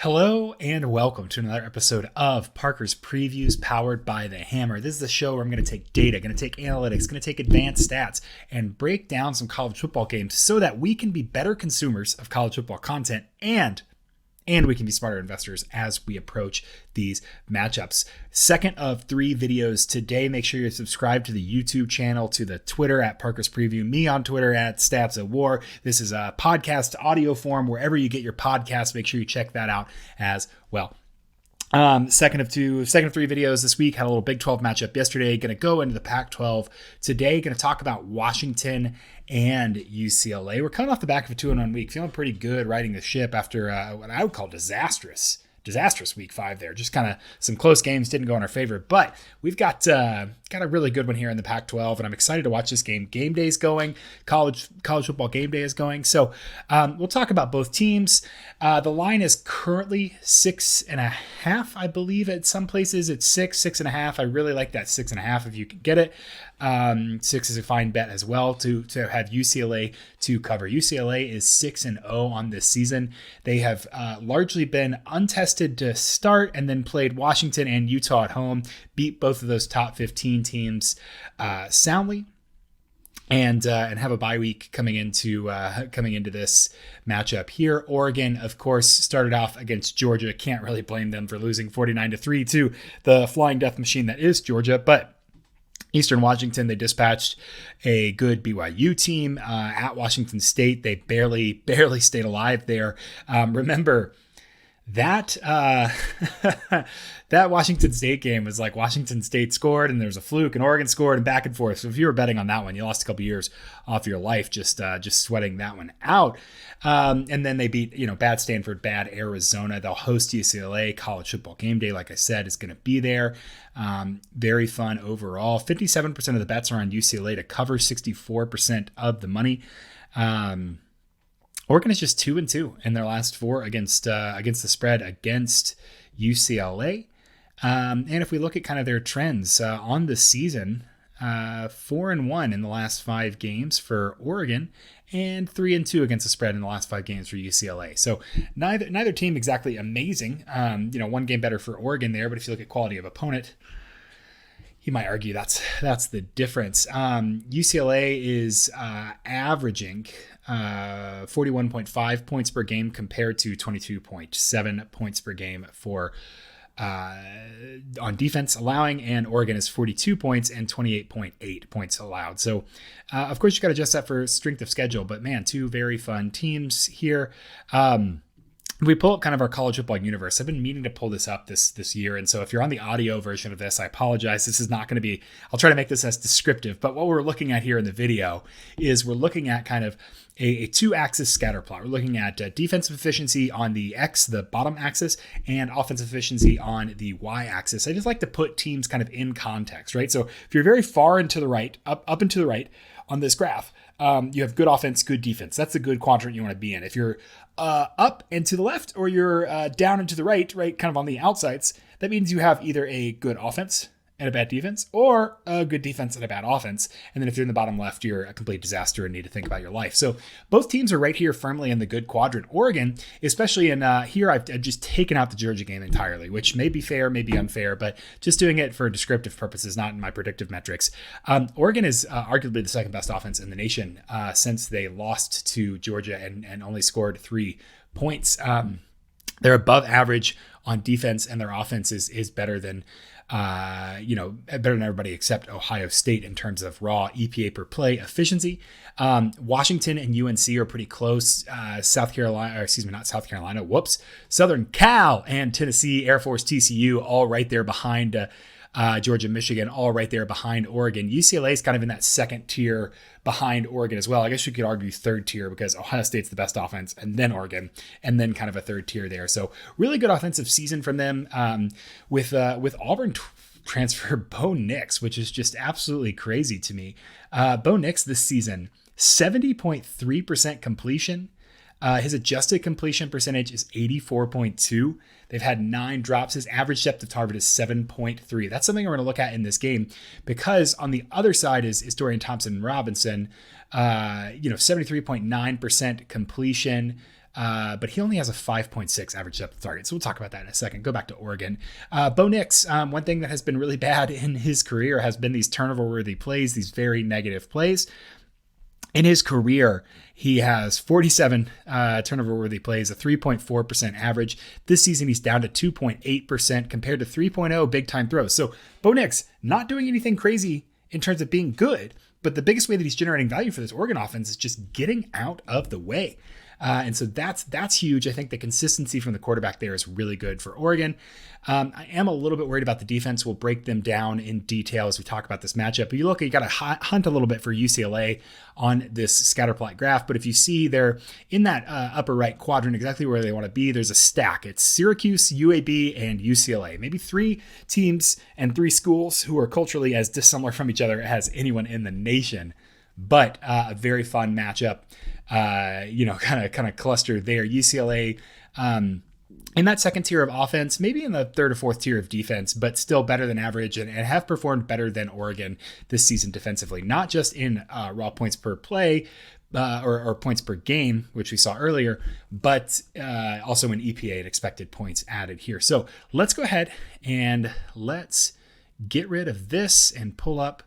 Hello and welcome to another episode of Parker's Previews powered by the Hammer. This is the show where I'm going to take data, going to take analytics, going to take advanced stats and break down some college football games so that we can be better consumers of college football content and we can be smarter investors as we approach these matchups. Second of 3 videos today. Make sure you're subscribed to the YouTube channel, to the Twitter at Parker's Preview, me on Twitter at Stats of War. This is a podcast audio form. Wherever you get your podcasts, make sure you check that out as well. Second of 3 videos this week. Had a little Big 12 matchup yesterday. Going to go into the Pac-12 today. Going to talk about Washington and UCLA. We're coming off the back of a 2-1 week. Feeling pretty good riding the ship after what I would call disastrous week 5 there. Just kind of some close games didn't go in our favor, but we've got a really good one here in the Pac-12, and I'm excited to watch this game. Game day is going. College football game day is going. So we'll talk about both teams. The line is currently 6.5, I believe. At some places it's 6.5. I really like that 6.5 if you can get it. 6 is a fine bet as well to have UCLA to cover. UCLA is 6-0 on this season. They have largely been untested to start and then played Washington and Utah at home, beat both of those top 15 teams soundly, and have a bye week coming into this matchup here. Oregon, of course, started off against Georgia. Can't really blame them for losing 49-3 to the flying death machine that is Georgia, but Eastern Washington, they dispatched a good BYU team at Washington State. They barely stayed alive there. Remember that that Washington State game was like Washington State scored and there was a fluke and Oregon scored and back and forth. So if you were betting on that one, you lost a couple years off your life just sweating that one out. And then they beat bad Stanford, bad Arizona. They'll host UCLA. College football game day, like I said, is going to be there. Very fun overall. 57% of the bets are on UCLA to cover, 64% of the money. Oregon is just 2-2 in their last 4 against the spread against UCLA. And if we look at kind of their trends on the season, 4-1 in the last 5 games for Oregon, and 3-2 against the spread in the last 5 games for UCLA. So neither team exactly amazing. One game better for Oregon there, but if you look at quality of opponent, you might argue that's the difference. UCLA is averaging 41.5 points per game compared to 22.7 points per game for on defense allowing, and Oregon is 42 points and 28.8 points allowed. So of course you got to adjust that for strength of schedule, but man, 2 very fun teams here. We pull up kind of our college football universe. I've been meaning to pull this up this year. And so if you're on the audio version of this, I apologize. This is not going to be, I'll try to make this as descriptive, but what we're looking at here in the video is we're looking at kind of a 2-axis scatter plot. We're looking at defensive efficiency on the X, the bottom axis, and offensive efficiency on the Y axis. I just like to put teams kind of in context, right? So if you're very far into the right, up and to the right on this graph, you have good offense, good defense. That's a good quadrant you want to be in. If you're up and to the left, or you're down and to the right, kind of on the outsides, that means you have either a good offense and a bad defense, or a good defense and a bad offense. And then if you're in the bottom left, you're a complete disaster and need to think about your life. So both teams are right here firmly in the good quadrant. Oregon, especially in here, I've just taken out the Georgia game entirely, which may be fair, may be unfair, but just doing it for descriptive purposes, not in my predictive metrics. Oregon is arguably the second best offense in the nation since they lost to Georgia and only scored 3 points. They're above average on defense, and their offense is better than better than everybody except Ohio State in terms of raw EPA per play efficiency. Washington and UNC are pretty close. Southern Cal and Tennessee, Air Force, TCU, all right there behind Georgia, Michigan, all right there behind Oregon. UCLA is kind of in that second tier behind Oregon as well. I guess you could argue third tier because Ohio State's the best offense, and then Oregon, and then kind of a third tier there. So really good offensive season from them with Auburn transfer Bo Nix, which is just absolutely crazy to me. Bo Nix this season, 70.3% completion. His adjusted completion percentage is 84.2. They've had 9 drops. His average depth of target is 7.3. That's something we're going to look at in this game, because on the other side is Dorian Thompson Robinson, 73.9% completion, but he only has a 5.6 average depth of target. So we'll talk about that in a second. Go back to Oregon. Bo Nix, one thing that has been really bad in his career has been these turnover-worthy plays, these very negative plays. In his career, he has 47 turnover-worthy plays, a 3.4% average. This season, he's down to 2.8% compared to 3.0 big-time throws. So Bo Nix, not doing anything crazy in terms of being good, but the biggest way that he's generating value for this Oregon offense is just getting out of the way. And so that's huge. I think the consistency from the quarterback there is really good for Oregon. I am a little bit worried about the defense. We'll break them down in detail as we talk about this matchup. But you got to hunt a little bit for UCLA on this scatter plot graph. But if you see they're in that upper right quadrant, exactly where they want to be, there's a stack. It's Syracuse, UAB, and UCLA. Maybe 3 teams and 3 schools who are culturally as dissimilar from each other as anyone in the nation. But a very fun matchup. Kind of clustered there. UCLA in that second tier of offense, maybe in the third or fourth tier of defense, but still better than average and have performed better than Oregon this season defensively, not just in raw points per play or points per game, which we saw earlier, but also in EPA and expected points added here. So let's go ahead and let's get rid of this and pull up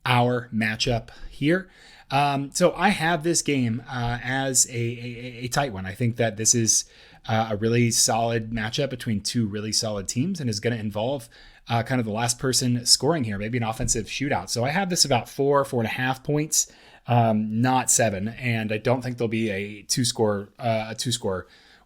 our matchup here. So I have this game as a tight one. I think that this is a really solid matchup between 2 really solid teams and is going to involve kind of the last person scoring here, maybe an offensive shootout. So I have this about 4.5 points, not 7, and I don't think there'll be a two score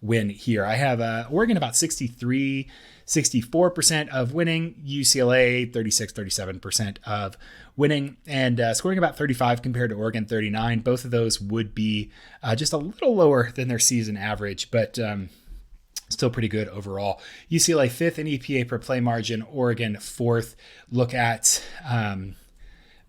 win here. I have Oregon about 64% of winning, UCLA 37% of winning, and scoring about 35 compared to Oregon 39. Both of those would be just a little lower than their season average, but still pretty good overall. UCLA 5th in EPA per play margin, Oregon 4th. Look at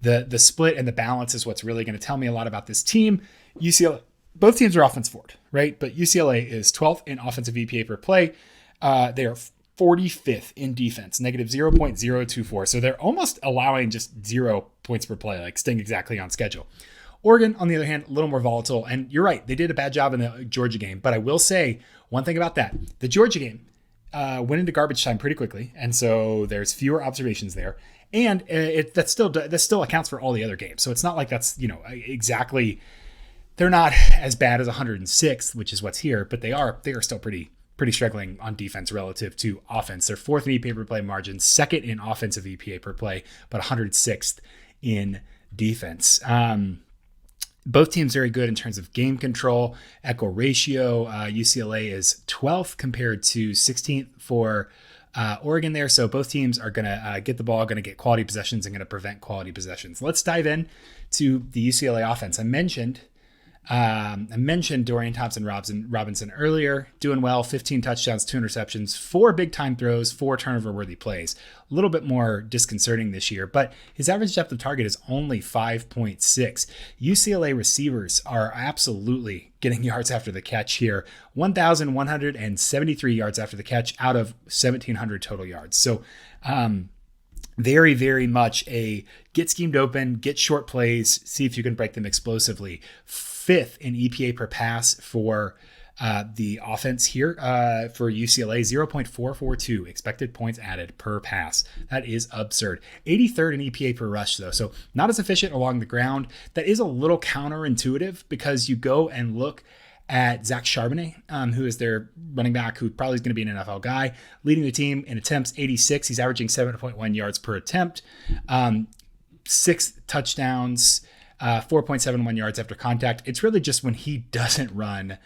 the split and the balance is what's really going to tell me a lot about this team. UCLA, both teams are offense forward, right? But UCLA is 12th in offensive EPA per play. They are 45th in defense, negative 0.024. So they're almost allowing just 0 points per play, like staying exactly on schedule. Oregon, on the other hand, a little more volatile. And you're right, they did a bad job in the Georgia game. But I will say one thing about that. The Georgia game went into garbage time pretty quickly. And so there's fewer observations there. And that still accounts for all the other games. So it's not like that's, exactly, they're not as bad as 106th, which is what's here, but they are still pretty struggling on defense relative to offense. They're 4th in EPA per play margin, 2nd in offensive EPA per play, but 106th in defense. Both teams very good in terms of game control, echo ratio. UCLA is 12th compared to 16th for Oregon there. So both teams are going to get the ball, going to get quality possessions, and going to prevent quality possessions. Let's dive in to the UCLA offense. I mentioned Dorian Thompson-Robinson earlier, doing well, 15 touchdowns, 2 interceptions, 4 big-time throws, 4 turnover-worthy plays. A little bit more disconcerting this year, but his average depth of target is only 5.6. UCLA receivers are absolutely getting yards after the catch here. 1,173 yards after the catch out of 1,700 total yards. So, very, very much a get schemed open, get short plays, see if you can break them explosively. 5th in EPA per pass for the offense here for UCLA, 0.442 expected points added per pass. That is absurd. 83rd in EPA per rush, though, so not as efficient along the ground. That is a little counterintuitive because you go and look at Zach Charbonnet, who is their running back, who probably is going to be an NFL guy, leading the team in attempts, 86. He's averaging 7.1 yards per attempt, 6 touchdowns, 4.71 yards after contact. It's really just when he doesn't run,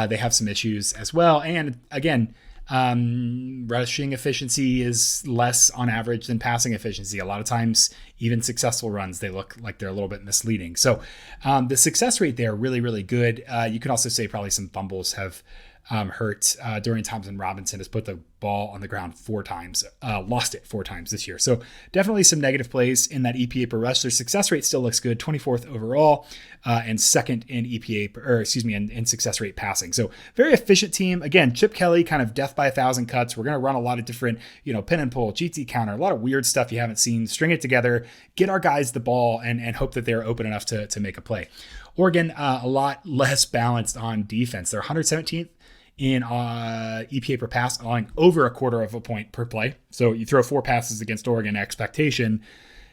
they have some issues as well. And again, rushing efficiency is less on average than passing efficiency. A lot of times, even successful runs, they look like they're a little bit misleading. So the success rate there, really, really good. You could also say probably some fumbles have hurt. Dorian Thompson-Robinson has put the ball on the ground 4 times, lost it 4 times this year. So definitely some negative plays in that EPA per rush. Their success rate still looks good, 24th overall, and second in in success rate passing. So very efficient team. Again, Chip Kelly, kind of death by 1,000 cuts. We're going to run a lot of different, pin and pull, GT counter, a lot of weird stuff you haven't seen. String it together, get our guys the ball, and hope that they're open enough to make a play. Oregon, a lot less balanced on defense. They're 117th in EPA per pass, allowing over a quarter of a point per play. So you throw 4 passes against Oregon, expectation,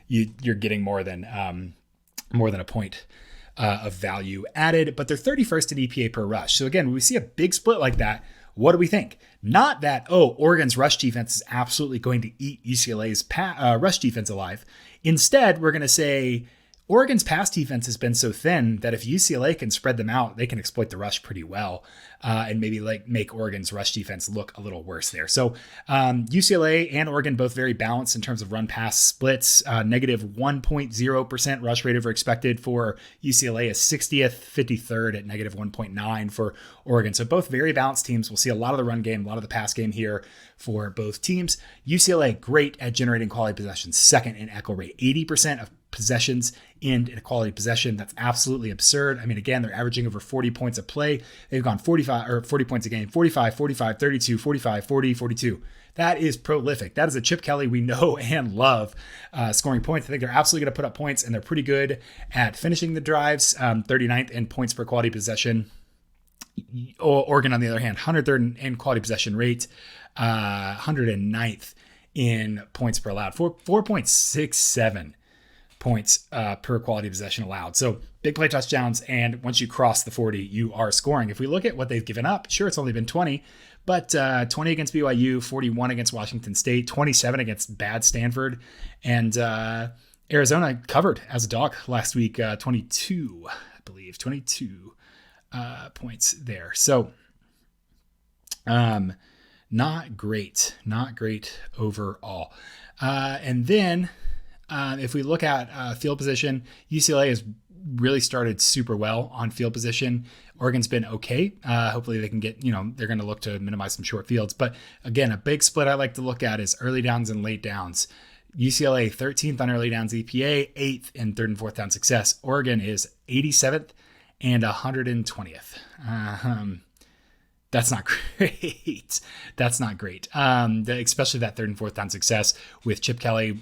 you're getting more than a point of value added. But they're 31st in EPA per rush. So again, when we see a big split like that, what do we think? Not that, Oregon's rush defense is absolutely going to eat UCLA's rush defense alive. Instead, we're going to say Oregon's pass defense has been so thin that if UCLA can spread them out, they can exploit the rush pretty well, and maybe make Oregon's rush defense look a little worse there. So UCLA and Oregon both very balanced in terms of run pass splits. Negative 1.0% rush rate over expected for UCLA is 60th, 53rd at negative 1.9 for Oregon. So both very balanced teams. We'll see a lot of the run game, a lot of the pass game here for both teams. UCLA, great at generating quality possessions, second in echo rate, 80% of possessions in a quality possession. That's absolutely absurd. I mean, again, they're averaging over 40 points a play. They've gone 40 points a game, 45, 45, 32, 45, 40, 42. That is prolific. That is a Chip Kelly we know and love scoring points. I think they're absolutely going to put up points, and they're pretty good at finishing the drives. 39th in points per quality possession. Oregon, on the other hand, 103rd in quality possession rate, 109th in points per allowed, 4.67 points per quality possession allowed. So big play touchdowns. And once you cross the 40, you are scoring. If we look at what they've given up, sure, it's only been 20, but 20 against BYU, 41 against Washington State, 27 against bad Stanford. And Arizona covered as a dog last week, 22 points there. So not great overall. And then if we look at field position, UCLA has really started super well on field position. Oregon's been okay. Hopefully they can get, they're going to look to minimize some short fields. But again, a big split I like to look at is early downs and late downs. UCLA 13th on early downs EPA, 8th in third and fourth down success. Oregon is 87th and 120th. That's not great. That's not great. Especially that third and fourth down success with Chip Kelly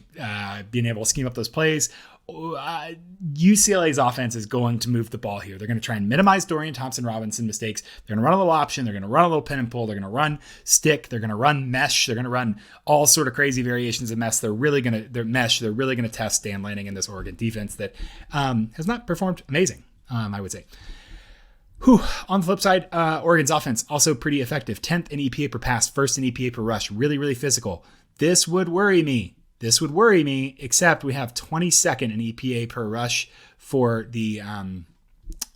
being able to scheme up those plays. UCLA's offense is going to move the ball here. They're going to try and minimize Dorian Thompson-Robinson mistakes. They're going to run a little option. They're going to run a little pin and pull. They're going to run stick. They're going to run mesh. They're going to run all sort of crazy variations of mesh. They're really going to test Dan Lanning in this Oregon defense that has not performed amazing, I would say. On the flip side, Oregon's offense also pretty effective. 10th in EPA per pass, first in EPA per rush. Really, really physical. This would worry me, except we have 22nd in EPA per rush for the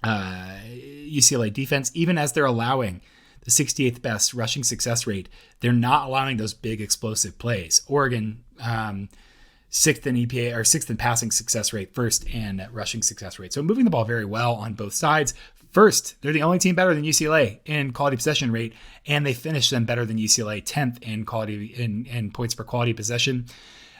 UCLA defense. Even as they're allowing the 68th best rushing success rate, they're not allowing those big explosive plays. Oregon, 6th in EPA or 6th in passing success rate, first in rushing success rate. So moving the ball very well on both sides. First, they're the only team better than UCLA in quality possession rate, and they finished them better than UCLA, 10th in quality in points per quality possession.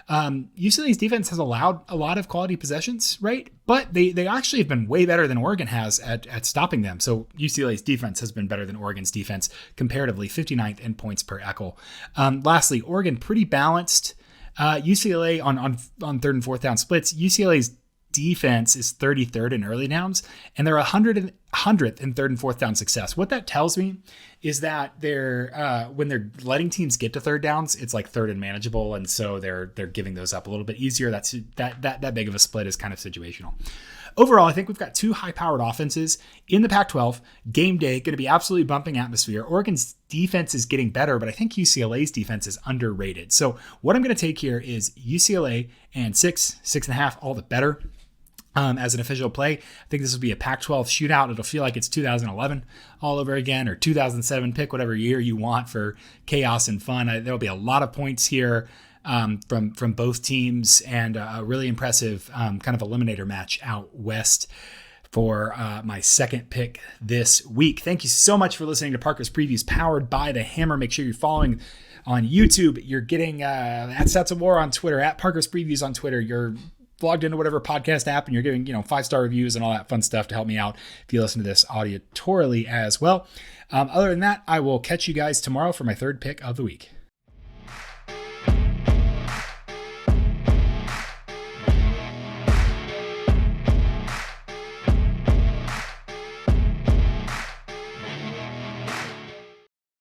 UCLA's defense has allowed a lot of quality possessions, right? But they actually have been way better than Oregon has at stopping them. So UCLA's defense has been better than Oregon's defense comparatively, 59th in points per echo. Lastly, Oregon pretty balanced. UCLA on third and fourth down splits. UCLA's defense is 33rd in early downs, and they're 100th in third and fourth down success. What that tells me is that they're when they're letting teams get to third downs, it's like third and manageable, and so they're giving those up a little bit easier. That big of a split is kind of situational. Overall, I think we've got two high-powered offenses in the Pac-12. Game day, going to be absolutely bumping atmosphere. Oregon's defense is getting better, but I think UCLA's defense is underrated. So what I'm going to take here is UCLA and 6.5, all the better. As an official play, I think this will be a Pac-12 shootout. It'll feel like it's 2011 all over again, or 2007. Pick whatever year you want for chaos and fun. There'll be a lot of points here from both teams, and a really impressive kind of eliminator match out west. for my second pick this week. Thank you so much for listening to Parker's Previews powered by the Hammer. Make sure you're following on YouTube. You're getting at Stats of War on Twitter, at Parker's Previews on Twitter. You're logged into whatever podcast app and you're giving 5-star reviews and all that fun stuff to help me out if you listen to this auditorily as well. Other than that, I will catch you guys tomorrow for my third pick of the week.